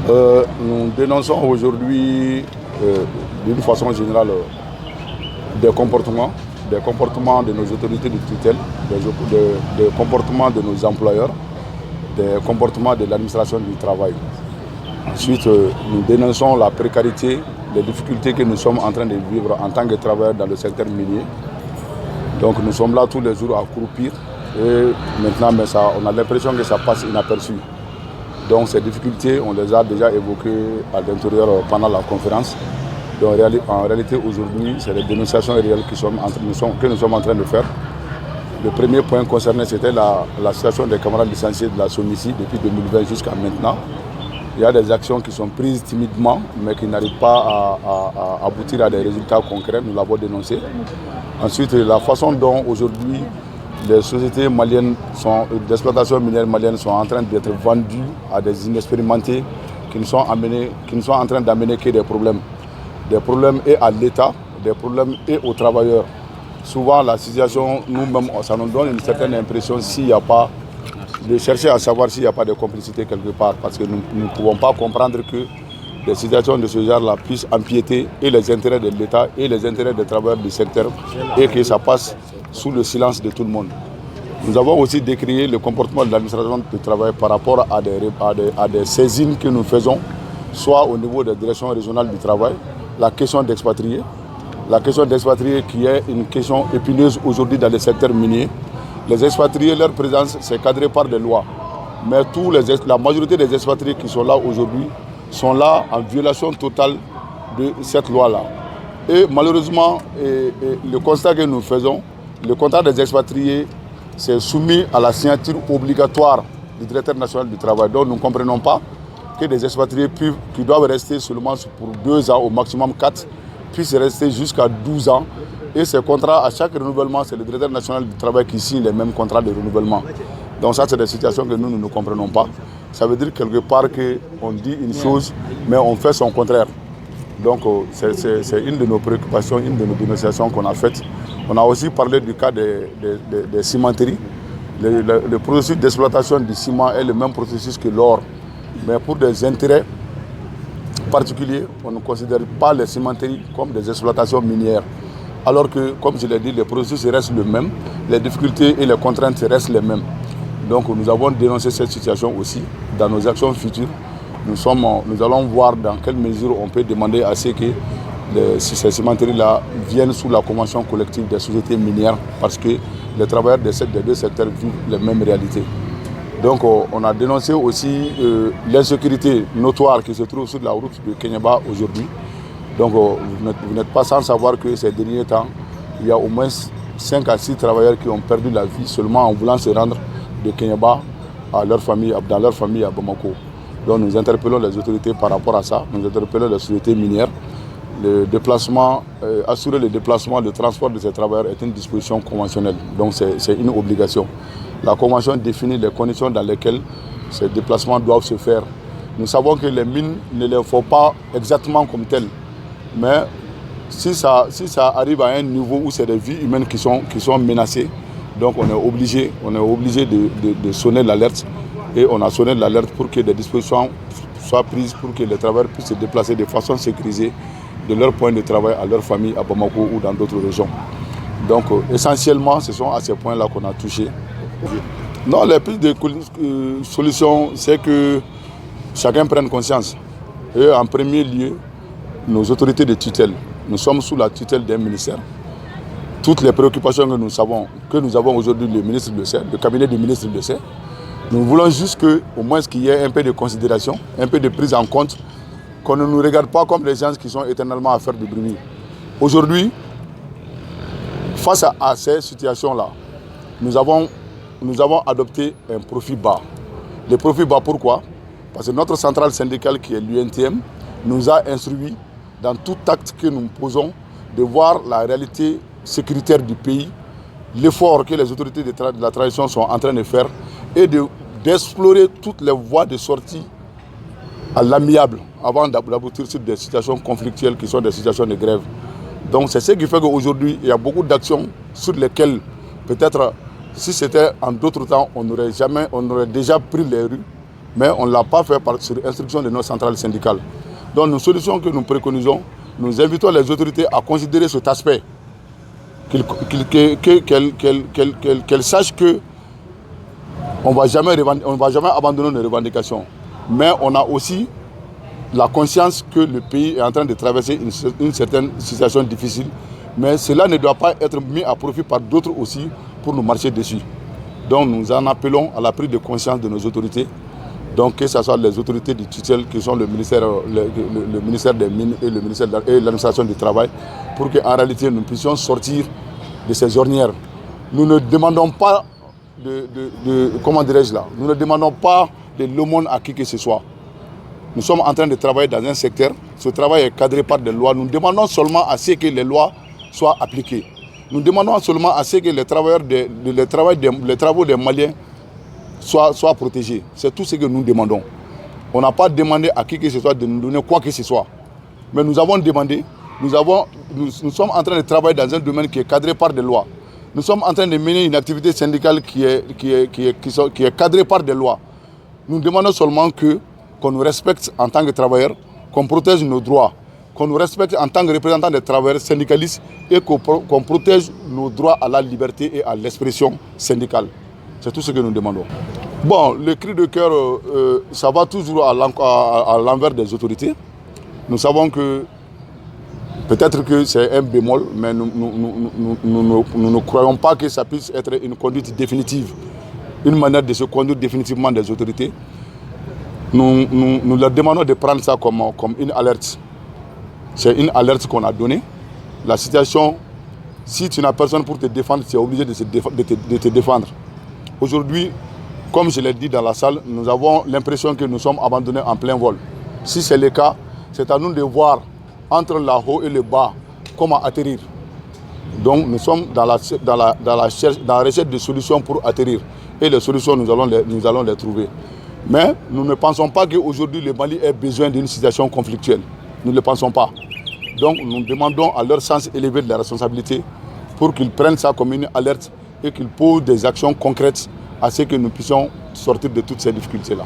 Nous dénonçons aujourd'hui, d'une façon générale, des comportements de nos autorités de tutelle, des comportements de nos employeurs, des comportements de l'administration du travail. Ensuite, nous dénonçons la précarité, les difficultés que nous sommes en train de vivre en tant que travailleurs dans le secteur minier. Donc nous sommes là tous les jours à croupir et maintenant on a l'impression que ça passe inaperçu. Donc ces difficultés, on les a déjà évoquées à l'intérieur pendant la conférence. Donc, en réalité, aujourd'hui, c'est les dénonciations réelles que nous sommes en train de faire. Le premier point concerné, c'était la situation des camarades licenciés de la SOMICI depuis 2020 jusqu'à maintenant. Il y a des actions qui sont prises timidement, mais qui n'arrivent pas à aboutir à des résultats concrets. Nous l'avons dénoncé. Ensuite, la façon dont aujourd'hui les sociétés maliennes d'exploitation minière malienne sont en train d'être vendues à des inexpérimentés qui sont en train d'amener que des problèmes. Des problèmes et à l'État, des problèmes et aux travailleurs. Souvent, la situation, nous-mêmes, ça nous donne une certaine impression s'il n'y a pas de chercher à savoir s'il n'y a pas de complicité quelque part. Parce que nous ne pouvons pas comprendre que des situations de ce genre-là puissent empiéter et les intérêts de l'État et les intérêts des travailleurs du secteur et que ça passe sous le silence de tout le monde. Nous avons aussi décrié le comportement de l'administration du travail par rapport à des saisines que nous faisons, soit au niveau des directions régionales du travail, la question d'expatriés. La question d'expatriés qui est une question épineuse aujourd'hui dans le secteur minier. Les expatriés, leur présence, c'est cadré par des lois. Mais la majorité des expatriés qui sont là aujourd'hui sont là en violation totale de cette loi-là. Et malheureusement, le constat que nous faisons, le contrat des expatriés, c'est soumis à la signature obligatoire du directeur national du travail. Donc nous ne comprenons pas que des expatriés qui doivent rester seulement pour 2 ans, au maximum 4, puissent rester jusqu'à 12 ans. Et ces contrats, à chaque renouvellement, c'est le directeur national du travail qui signe les mêmes contrats de renouvellement. Donc ça, c'est des situations que nous ne comprenons pas. Ça veut dire quelque part qu'on dit une chose, mais on fait son contraire. Donc c'est une de nos préoccupations, une de nos dénonciations qu'on a faites. On a aussi parlé du cas des cimenteries. Le processus d'exploitation du ciment est le même processus que l'or. Mais pour des intérêts particuliers, on ne considère pas les cimenteries comme des exploitations minières. Alors que, comme je l'ai dit, le processus reste le même, les difficultés et les contraintes restent les mêmes. Donc nous avons dénoncé cette situation aussi dans nos actions futures. Nous allons voir dans quelle mesure on peut demander à ce que ces cimenteries-là viennent sous la convention collective des sociétés minières parce que les travailleurs des deux secteurs vivent les mêmes réalités. Donc on a dénoncé aussi l'insécurité notoire qui se trouve sur la route de Kéniéba aujourd'hui. Donc vous n'êtes pas sans savoir que ces derniers temps, il y a au moins 5 à 6 travailleurs qui ont perdu la vie seulement en voulant se rendre de Kéniéba dans leur famille à Bamako. Donc nous interpellons les autorités par rapport à ça, nous interpellons les sociétés minières. Assurer le déplacement, le transport de ces travailleurs est une disposition conventionnelle, donc c'est une obligation. La convention définit les conditions dans lesquelles ces déplacements doivent se faire. Nous savons que les mines ne les font pas exactement comme telles, mais si ça arrive à un niveau où c'est des vies humaines qui sont menacées, donc on est obligé de sonner l'alerte et on a sonné l'alerte pour que des dispositions soient prises pour que les travailleurs puissent se déplacer de façon sécurisée de leur point de travail à leur famille à Bamako ou dans d'autres régions. Donc essentiellement, ce sont à ces points-là qu'on a touché. Non, les pistes de solution, c'est que chacun prenne conscience. Et en premier lieu, nos autorités de tutelle. Nous sommes sous la tutelle d'un ministère. Toutes les préoccupations que nous avons aujourd'hui, le ministre le sait, le cabinet du ministre le sait. Nous voulons juste qu'au moins qu'il y ait un peu de considération, un peu de prise en compte, qu'on ne nous regarde pas comme des gens qui sont éternellement à faire du bruit. Aujourd'hui, face à ces situations-là, nous avons adopté un profil bas. Le profil bas, pourquoi? Parce que notre centrale syndicale, qui est l'UNTM, nous a instruit dans tout acte que nous posons de voir la réalité sécuritaire du pays, l'effort que les autorités de la transition sont en train de faire et d'explorer toutes les voies de sortie à l'amiable avant d'aboutir sur des situations conflictuelles qui sont des situations de grève. Donc c'est ce qui fait qu'aujourd'hui, il y a beaucoup d'actions sur lesquelles peut-être si c'était en d'autres temps, on aurait déjà pris les rues Mais on ne l'a pas fait sur instruction de nos centrales syndicales. Donc, nos solutions que nous préconisons, nous invitons les autorités à considérer cet aspect. Qu'elles sachent qu'on ne va jamais abandonner nos revendications. Mais on a aussi la conscience que le pays est en train de traverser une certaine situation difficile. Mais cela ne doit pas être mis à profit par d'autres aussi pour nous marcher dessus. Donc nous en appelons à la prise de conscience de nos autorités. Donc que ce soit les autorités du tutelle, qui sont le ministère des Mines et l'administration du travail, pour qu'en réalité nous puissions sortir de ces ornières. Nous ne demandons pas comment dirais-je là, nous ne demandons pas de l'aumône à qui que ce soit. Nous sommes en train de travailler dans un secteur, ce travail est cadré par des lois. Nous demandons seulement à ce que les lois soient appliquées. Nous demandons seulement à ce que les travaux des Maliens soient protégés. C'est tout ce que nous demandons. On n'a pas demandé à qui que ce soit de nous donner quoi que ce soit. Mais nous avons demandé, nous sommes en train de travailler dans un domaine qui est cadré par des lois. Nous sommes en train de mener une activité syndicale qui est cadrée par des lois. Nous demandons seulement qu'on nous respecte en tant que travailleurs, qu'on protège nos droits, qu'on nous respecte en tant que représentants des travailleurs syndicalistes et qu'on protège nos droits à la liberté et à l'expression syndicale. C'est tout ce que nous demandons. Bon, le cri de cœur, ça va toujours à l'envers des autorités. Nous savons que peut-être que c'est un bémol, mais nous ne croyons pas que ça puisse être une conduite définitive, une manière de se conduire définitivement des autorités. Nous leur demandons de prendre ça comme une alerte. C'est une alerte qu'on a donnée. La situation, si tu n'as personne pour te défendre, tu es obligé de te défendre. Aujourd'hui, comme je l'ai dit dans la salle, nous avons l'impression que nous sommes abandonnés en plein vol. Si c'est le cas, c'est à nous de voir entre la haut et le bas comment atterrir. Donc nous sommes dans la recherche de solutions pour atterrir. Et les solutions, nous allons les trouver. Mais nous ne pensons pas qu'aujourd'hui le Mali ait besoin d'une situation conflictuelle. Nous ne le pensons pas. Donc nous demandons à leur sens élevé de la responsabilité pour qu'ils prennent ça comme une alerte et qu'ils posent des actions concrètes à ce que nous puissions sortir de toutes ces difficultés-là.